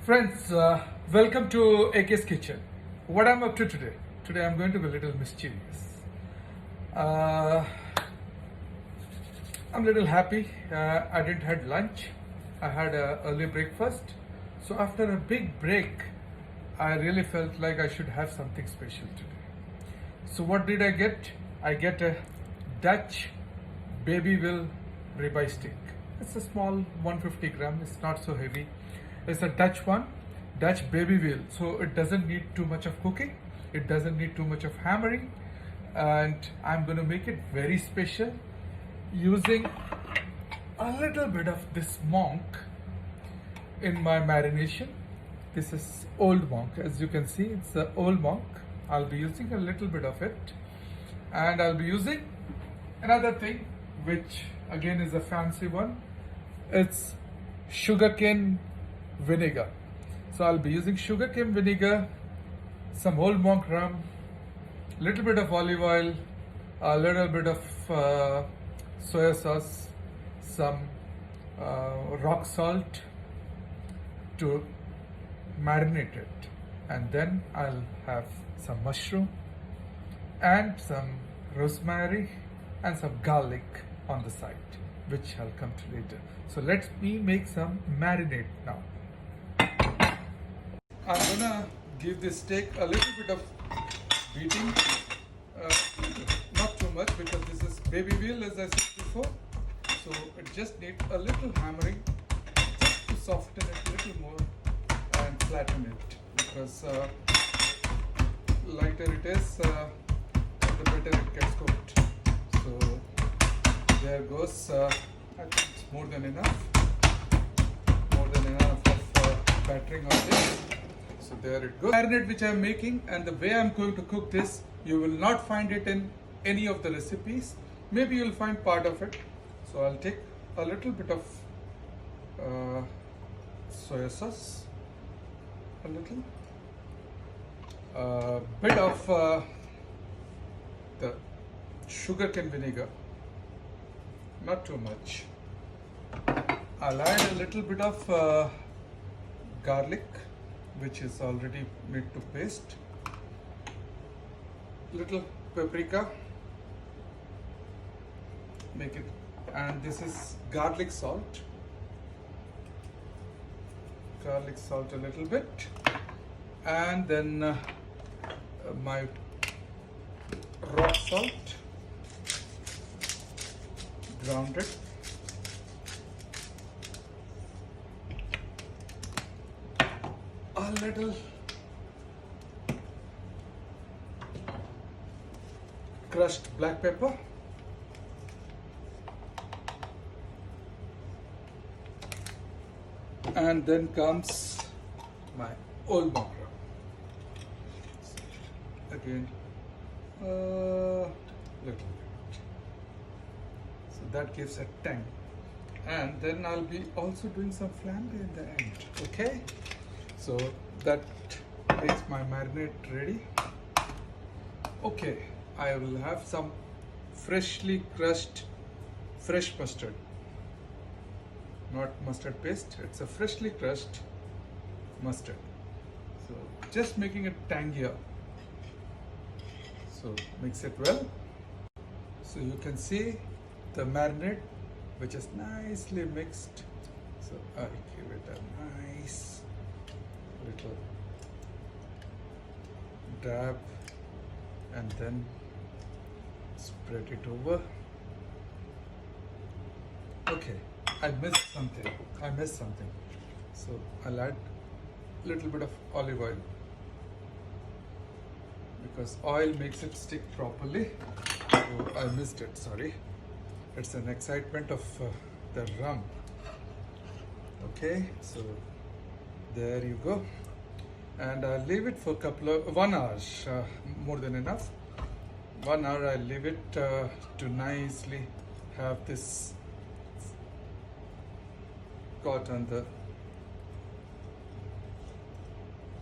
Friends, welcome to AK's Kitchen. What I'm up to today? Today I'm going to be a little mischievous. Uh, I'm a little happy. I didn't had lunch. I had a early breakfast. So after a big break, I really felt like I should have something special today. So what did I get? I get a Dutch Babyville ribeye steak. It's a small 150 gram. It's not so heavy. It's a Dutch one, Dutch Babyville. So it doesn't need too much of cooking. It doesn't need too much of hammering. And I'm going to make it very special using a little bit of this monk in my marination. This is old monk. As you can see, it's the old monk. I'll be using a little bit of it. And I'll be using another thing, which again is a fancy one. It's sugarcane vinegar. So I'll be using sugarcane vinegar, some old monk rum, little bit of olive oil, a little bit of soya sauce, some rock salt to marinate it, and then I'll have some mushroom and some rosemary and some garlic on the side, which I'll come to later. So let me make some marinade now. I'm gonna give this steak a little bit of beating, not too much because this is Babyville, as I said before. So it just needs a little hammering just to soften it a little more and flatten it, because lighter it is, the better it gets cooked. So there goes, I think it's more than enough of battering on this. So there it goes. Marinade which I am making, and the way I am going to cook this, you will not find it in any of the recipes. Maybe you will find part of it. So I'll take a little bit of soya sauce, a little, bit of the sugarcane vinegar, not too much. I'll add a little bit of garlic, which is already made to paste, little paprika, make it, and this is garlic salt a little bit, and then my rock salt, grounded, a little crushed black pepper, and then comes my old monk rum. Again, little bit. So that gives a tang. And then I'll be also doing some flambe in the end. Okay? So that makes my marinade ready. Okay, I will have some freshly crushed fresh mustard. Not mustard paste, it's a freshly crushed mustard. So just making it tangier. So mix it well. So you can see the marinade, which is nicely mixed. So I give it a nice little dab and then spread it over. Okay, I missed something. So I'll add a little bit of olive oil, because oil makes it stick properly. So I missed it, sorry. It's an excitement of the rum. Okay, so there you go. And I'll leave it for 1 hour, more than enough. 1 hour I'll leave it to nicely have this caught on the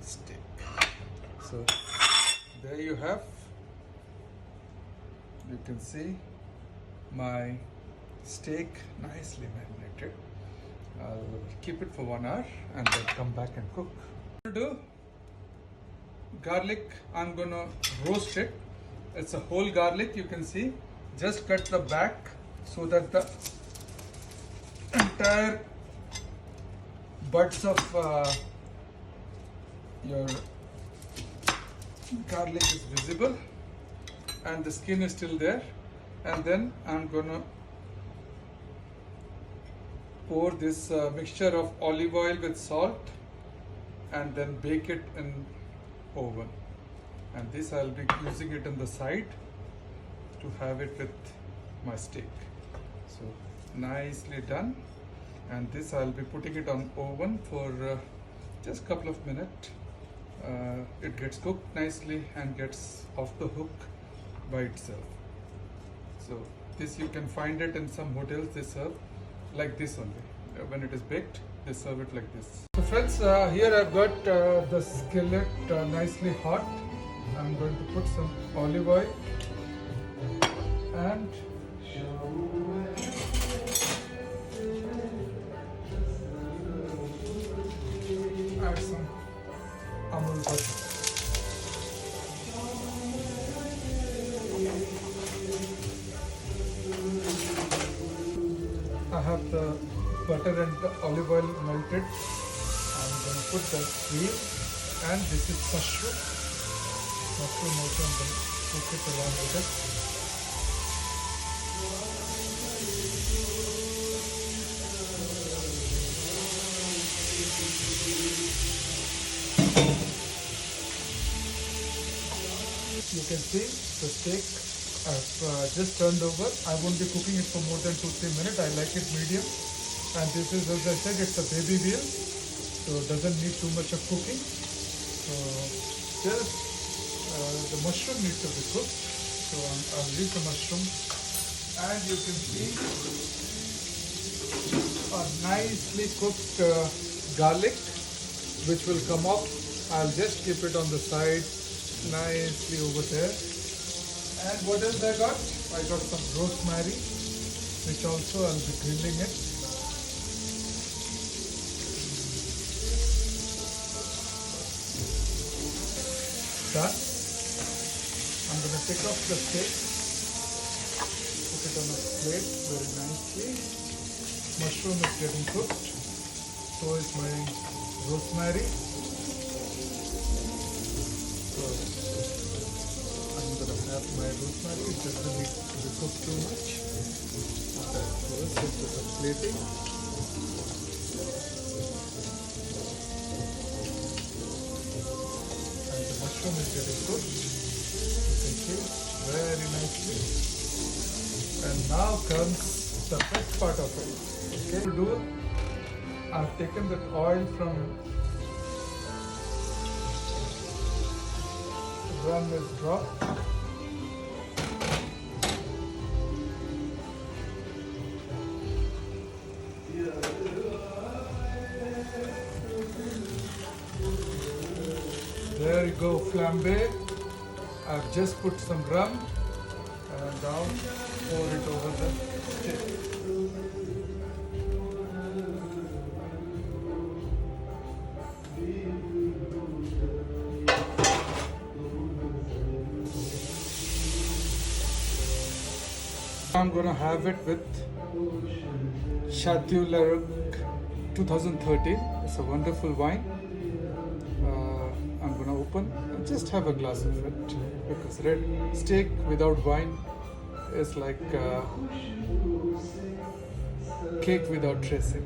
steak. So there you have, you can see my steak nicely marinated. I'll keep it for 1 hour and then come back and cook. Do garlic, I'm gonna roast it. It's a whole garlic, you can see. Just cut the back so that the entire buds of your garlic is visible and the skin is still there. And then I'm gonna pour this mixture of olive oil with salt and then bake it in oven. And this I'll be using it on the side to have it with my steak. So nicely done. And this I'll be putting it on oven for just couple of minutes. It gets cooked nicely and gets off the hook by itself. So this you can find it in some hotels, they serve like this only. When it is baked, they serve it like this. So friends, here I've got the skillet nicely hot. I'm going to put some olive oil and add some Amul butter. I have the butter and the olive oil melted. I'm going to put the cream and this is mushroom. Mushroom also I'm going to cook it along with it. You can see the steak I've just turned over. I won't be cooking it for more than 2-3 minutes. I like it medium. And this is, as I said, it's a baby veal, so it doesn't need too much of cooking. So just the mushroom needs to be cooked. So I'll leave the mushroom, and you can see a nicely cooked garlic, which will come up. I'll just keep it on the side, nicely over there. And what else I got? I got some rosemary, which also I'll be grilling it. Done. I'm going to take off the steak, put it on a plate very nicely. Mushroom is getting cooked, so is my rosemary. So I'm going to have my rosemary. It doesn't need to be cooked too much. Okay, so let's get to some plating. Mushroom is getting cooked. You can see very nicely. And now comes the best part of it. Okay, to do, I've taken that oil from rum is dropped. There you go, flambe. I've just put some rum and down, pour it over the steak. I'm gonna have it with Chateau Larocque 2013. It's a wonderful wine. I'm gonna open and just have a glass of it, because red steak without wine is like cake without dressing.